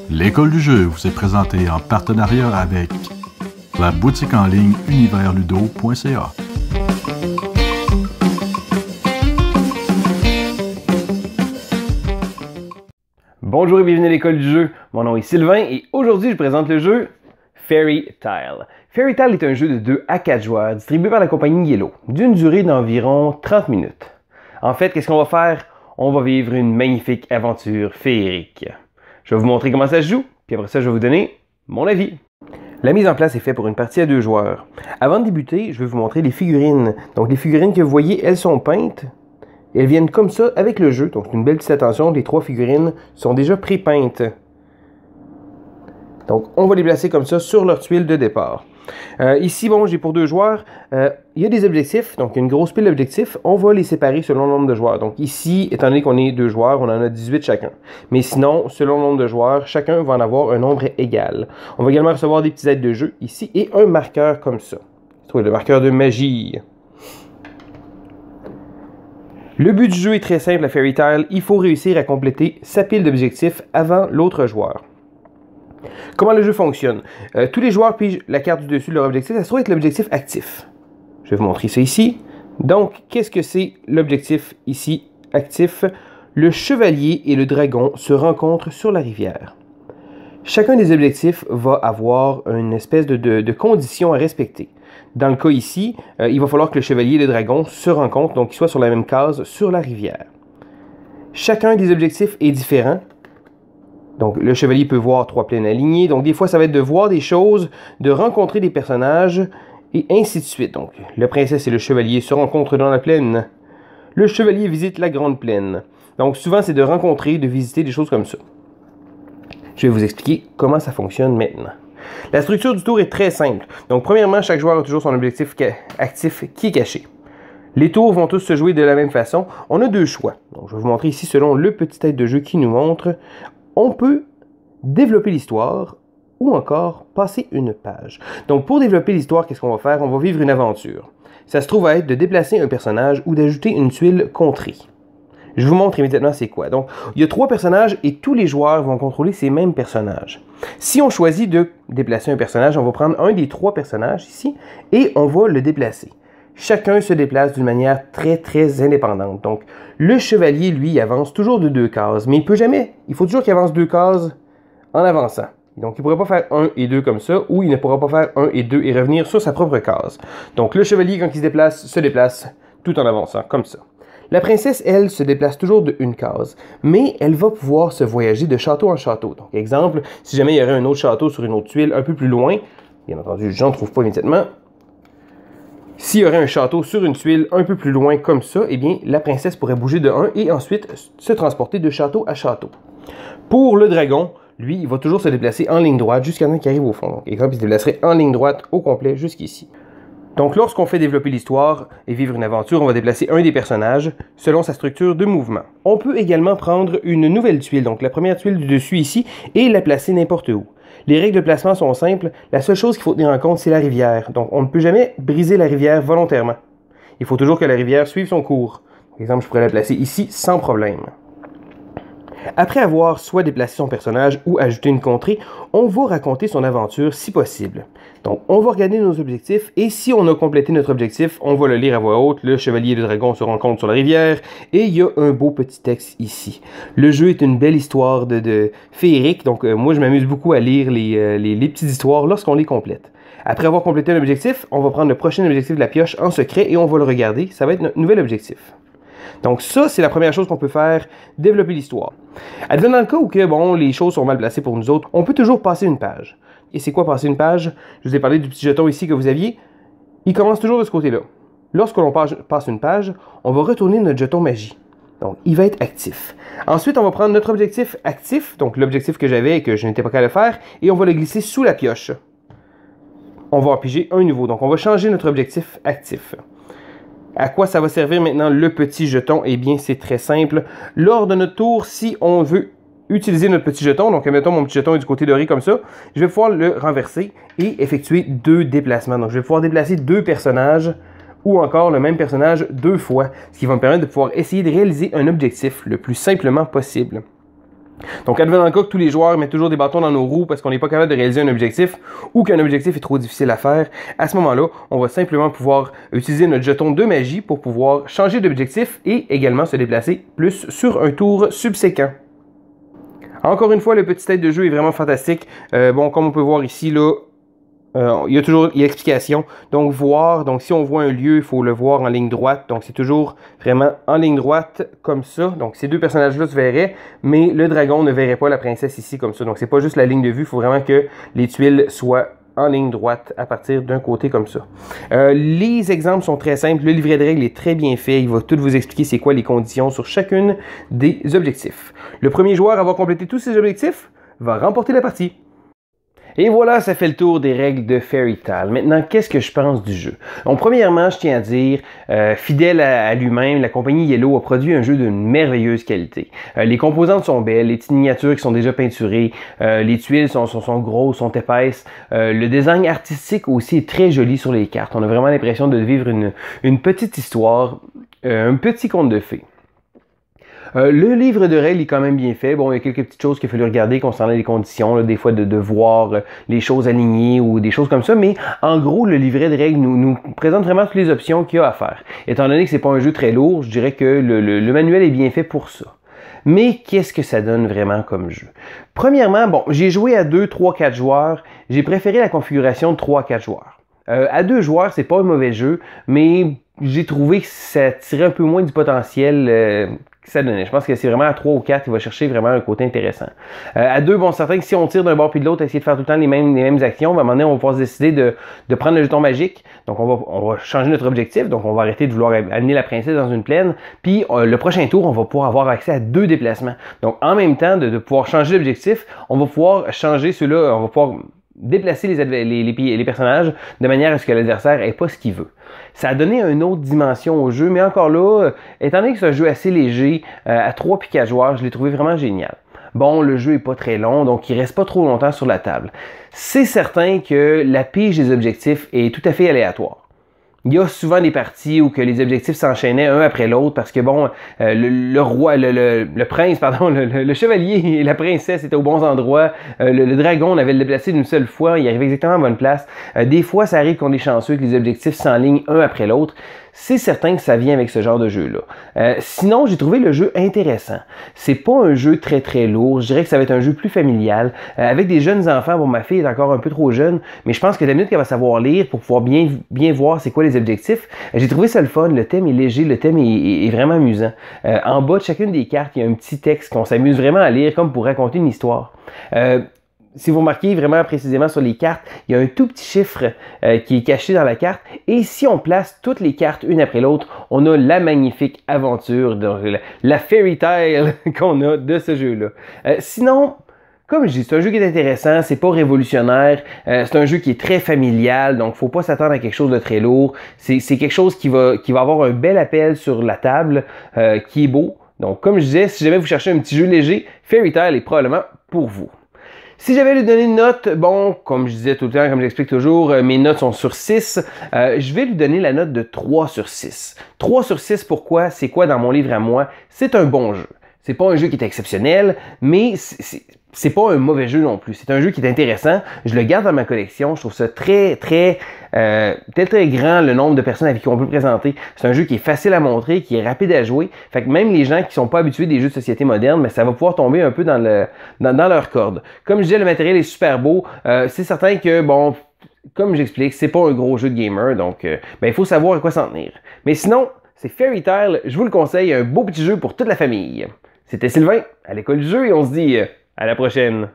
L'école du jeu vous est présentée en partenariat avec la boutique en ligne universludo.ca. Bonjour et bienvenue à l'école du jeu. Mon nom est Sylvain et aujourd'hui je présente le jeu Fairy Tail. Fairy Tail est un jeu de 2 à 4 joueurs distribué par la compagnie Yellow, d'une durée d'environ 30 minutes. En fait, qu'est-ce qu'on va faire? On va vivre une magnifique aventure féerique. Je vais vous montrer comment ça se joue, puis après ça je vais vous donner mon avis. La mise en place est faite pour une partie à 2 joueurs. Avant de débuter, je vais vous montrer les figurines. Donc les figurines que vous voyez, elles sont peintes. Elles viennent comme ça avec le jeu. Donc une belle petite attention, les 3 figurines sont déjà pré-peintes. Donc on va les placer comme ça sur leur tuile de départ. Ici, bon, j'ai pour 2 joueurs, il y a des objectifs, donc une grosse pile d'objectifs. On va les séparer selon le nombre de joueurs. Donc ici, étant donné qu'on est 2 joueurs, on en a 18 chacun. Mais sinon, selon le nombre de joueurs, chacun va en avoir un nombre égal. On va également recevoir des petites aides de jeu ici et un marqueur comme ça. C'est le marqueur de magie. Le but du jeu est très simple à Fairy Tail. Il faut réussir à compléter sa pile d'objectifs avant l'autre joueur. Comment le jeu fonctionne? Tous les joueurs pigent la carte du dessus de leur objectif. Ça se trouve être l'objectif actif. Je vais vous montrer ça ici. Donc, qu'est-ce que c'est l'objectif ici actif? Le chevalier et le dragon se rencontrent sur la rivière. Chacun des objectifs va avoir une espèce de condition à respecter. Dans le cas ici, il va falloir que le chevalier et le dragon se rencontrent, donc qu'ils soient sur la même case sur la rivière. Chacun des objectifs est différent. Donc, le chevalier peut voir 3 plaines alignées. Donc, des fois, ça va être de voir des choses, de rencontrer des personnages, et ainsi de suite. Donc, la princesse et le chevalier se rencontrent dans la plaine. Le chevalier visite la grande plaine. Donc, souvent, c'est de rencontrer, de visiter des choses comme ça. Je vais vous expliquer comment ça fonctionne maintenant. La structure du tour est très simple. Donc, premièrement, chaque joueur a toujours son objectif actif qui est caché. Les tours vont tous se jouer de la même façon. On a 2 choix. Donc, je vais vous montrer ici selon le petit aide de jeu qui nous montre. On peut développer l'histoire ou encore passer une page. Donc, pour développer l'histoire, qu'est-ce qu'on va faire? On va vivre une aventure. Ça se trouve à être de déplacer un personnage ou d'ajouter une tuile contrée. Je vous montre immédiatement c'est quoi. Donc, il y a 3 personnages et tous les joueurs vont contrôler ces mêmes personnages. Si on choisit de déplacer un personnage, on va prendre un des 3 personnages ici et on va le déplacer. Chacun se déplace d'une manière très indépendante. Donc, le chevalier, lui, avance toujours de 2 cases, mais il peut jamais. Il faut toujours qu'il avance 2 cases en avançant. Donc, il ne pourra pas faire 1 et 2 comme ça, ou il ne pourra pas faire 1 et 2 et revenir sur sa propre case. Donc, le chevalier, quand il se déplace tout en avançant, comme ça. La princesse, elle, se déplace toujours de 1 case, mais elle va pouvoir se voyager de château en château. Donc, exemple, si jamais il y aurait un autre château sur une autre tuile un peu plus loin, bien entendu, j'en trouve pas immédiatement. S'il y aurait un château sur une tuile un peu plus loin comme ça, eh bien, la princesse pourrait bouger de 1 et ensuite se transporter de château à château. Pour le dragon, lui, il va toujours se déplacer en ligne droite jusqu'à ce qu'il arrive au fond. Donc, exemple, il se déplacerait en ligne droite au complet jusqu'ici. Donc, lorsqu'on fait développer l'histoire et vivre une aventure, on va déplacer un des personnages selon sa structure de mouvement. On peut également prendre une nouvelle tuile, donc la première tuile du dessus ici, et la placer n'importe où. Les règles de placement sont simples. La seule chose qu'il faut tenir en compte, c'est la rivière. Donc, on ne peut jamais briser la rivière volontairement. Il faut toujours que la rivière suive son cours. Par exemple, je pourrais la placer ici sans problème. Après avoir soit déplacé son personnage ou ajouté une contrée, on va raconter son aventure si possible. Donc, on va regarder nos objectifs et si on a complété notre objectif, on va le lire à voix haute. Le chevalier et le dragon se rencontrent sur la rivière et il y a un beau petit texte ici. Le jeu est une belle histoire de féerique, donc moi je m'amuse beaucoup à lire les petites histoires lorsqu'on les complète. Après avoir complété un objectif, on va prendre le prochain objectif de la pioche en secret et on va le regarder. Ça va être notre nouvel objectif. Donc ça, c'est la première chose qu'on peut faire, développer l'histoire. Advenant le cas où que, bon, les choses sont mal placées pour nous autres, on peut toujours passer une page. Et c'est quoi passer une page? Je vous ai parlé du petit jeton ici que vous aviez. Il commence toujours de ce côté-là. Lorsque l'on passe une page, on va retourner notre jeton magie. Donc, il va être actif. Ensuite, on va prendre notre objectif actif, donc l'objectif que j'avais et que je n'étais pas capable de faire, et on va le glisser sous la pioche. On va en piger un nouveau. Donc, on va changer notre objectif actif. À quoi ça va servir maintenant le petit jeton? Eh bien, c'est très simple. Lors de notre tour, si on veut utiliser notre petit jeton, donc mettons mon petit jeton est du côté doré comme ça, je vais pouvoir le renverser et effectuer 2 déplacements. Donc, je vais pouvoir déplacer 2 personnages ou encore le même personnage 2 fois, ce qui va me permettre de pouvoir essayer de réaliser un objectif le plus simplement possible. Donc, advenant le cas que tous les joueurs mettent toujours des bâtons dans nos roues parce qu'on n'est pas capable de réaliser un objectif ou qu'un objectif est trop difficile à faire, à ce moment-là, on va simplement pouvoir utiliser notre jeton de magie pour pouvoir changer d'objectif et également se déplacer plus sur un tour subséquent. Encore une fois, le petit aide de jeu est vraiment fantastique. Bon, comme on peut voir ici, là, il y a toujours l'explication. Donc, voir, donc si on voit un lieu, il faut le voir en ligne droite. Donc, c'est toujours vraiment en ligne droite comme ça. Donc, ces deux personnages-là se verraient, mais le dragon ne verrait pas la princesse ici comme ça. Donc, c'est pas juste la ligne de vue, il faut vraiment que les tuiles soient en ligne droite à partir d'un côté comme ça. Les exemples sont très simples. Le livret de règles est très bien fait. Il va tout vous expliquer c'est quoi les conditions sur chacune des objectifs. Le premier joueur à avoir complété tous ses objectifs va remporter la partie. Et voilà, ça fait le tour des règles de Fairy Tail. Maintenant, qu'est-ce que je pense du jeu? Donc, premièrement, je tiens à dire, fidèle à lui-même, la compagnie Yellow a produit un jeu d'une merveilleuse qualité. Les composantes sont belles, les petites miniatures qui sont déjà peinturées, les tuiles sont grosses, sont épaisses. Le design artistique aussi est très joli sur les cartes. On a vraiment l'impression de vivre une petite histoire, un petit conte de fées. Le livre de règles est quand même bien fait. Bon, il y a quelques petites choses qu'il a fallu regarder concernant les conditions, là, des fois de voir les choses alignées ou des choses comme ça, mais en gros, le livret de règles nous présente vraiment toutes les options qu'il y a à faire. Étant donné que c'est pas un jeu très lourd, je dirais que le manuel est bien fait pour ça. Mais qu'est-ce que ça donne vraiment comme jeu? Premièrement, bon, j'ai joué à 2, 3, 4 joueurs. J'ai préféré la configuration de 3, 4 joueurs. À 2 joueurs, c'est pas un mauvais jeu, mais j'ai trouvé que ça tirait un peu moins du potentiel que ça donnait. Je pense que c'est vraiment à 3 ou 4 qui va chercher vraiment un côté intéressant. À 2, bon, certain que si on tire d'un bord puis de l'autre, essayer de faire tout le temps les mêmes actions, à un moment donné, on va pouvoir se décider de prendre le jeton magique. Donc, on va changer notre objectif. Donc, on va arrêter de vouloir amener la princesse dans une plaine. Puis, le prochain tour, on va pouvoir avoir accès à 2 déplacements. Donc, en même temps de pouvoir changer l'objectif, on va pouvoir changer ceux-là, on va pouvoir déplacer les personnages de manière à ce que l'adversaire n'ait pas ce qu'il veut. Ça a donné une autre dimension au jeu, mais encore là, étant donné que c'est un jeu assez léger, à 3 puis 4 joueurs, je l'ai trouvé vraiment génial. Bon, le jeu n'est pas très long, donc il reste pas trop longtemps sur la table. C'est certain que la pige des objectifs est tout à fait aléatoire. Il y a souvent des parties où que les objectifs s'enchaînaient un après l'autre parce que bon, le prince, pardon, le chevalier et la princesse étaient aux bons endroits. Le dragon, on avait le déplacé d'une seule fois, il arrivait exactement à la bonne place. Des fois, ça arrive qu'on est chanceux que les objectifs s'enlignent un après l'autre. C'est certain que ça vient avec ce genre de jeu-là. Sinon, j'ai trouvé le jeu intéressant. C'est pas un jeu très très lourd. Je dirais que ça va être un jeu plus familial. Avec des jeunes enfants, bon, ma fille est encore un peu trop jeune, mais je pense que la minute qu'elle va savoir lire pour pouvoir bien voir c'est quoi les objectifs, j'ai trouvé ça le fun. Le thème est léger, le thème est vraiment amusant. En bas de chacune des cartes, il y a un petit texte qu'on s'amuse vraiment à lire comme pour raconter une histoire. Si vous remarquez vraiment précisément sur les cartes, il y a un tout petit chiffre qui est caché dans la carte. Et si on place toutes les cartes une après l'autre, on a la magnifique aventure, donc la Fairy Tail qu'on a de ce jeu-là. Sinon, comme je dis, c'est un jeu qui est intéressant, c'est pas révolutionnaire, c'est un jeu qui est très familial, donc faut pas s'attendre à quelque chose de très lourd. C'est quelque chose qui va avoir un bel appel sur la table, qui est beau. Donc comme je disais, si jamais vous cherchez un petit jeu léger, Fairy Tail est probablement pour vous. Si j'avais lui donner une note, bon, comme je disais tout le temps, comme j'explique toujours, mes notes sont sur 6. Je vais lui donner la note de 3 sur 6. 3 sur 6, pourquoi? C'est quoi dans mon livre à moi? C'est un bon jeu. C'est pas un jeu qui est exceptionnel, mais c'est pas un mauvais jeu non plus. C'est un jeu qui est intéressant. Je le garde dans ma collection. Je trouve ça très grand le nombre de personnes avec qui on peut le présenter. C'est un jeu qui est facile à montrer, qui est rapide à jouer. Fait que même les gens qui sont pas habitués des jeux de société modernes, mais ça va pouvoir tomber un peu dans leur corde. Comme je disais, le matériel est super beau. C'est certain que, bon, comme j'explique, c'est pas un gros jeu de gamer, donc il faut savoir à quoi s'en tenir. Mais sinon, c'est Fairy Tail. Je vous le conseille, un beau petit jeu pour toute la famille. C'était Sylvain, à l'école du jeu, et on se dit à la prochaine.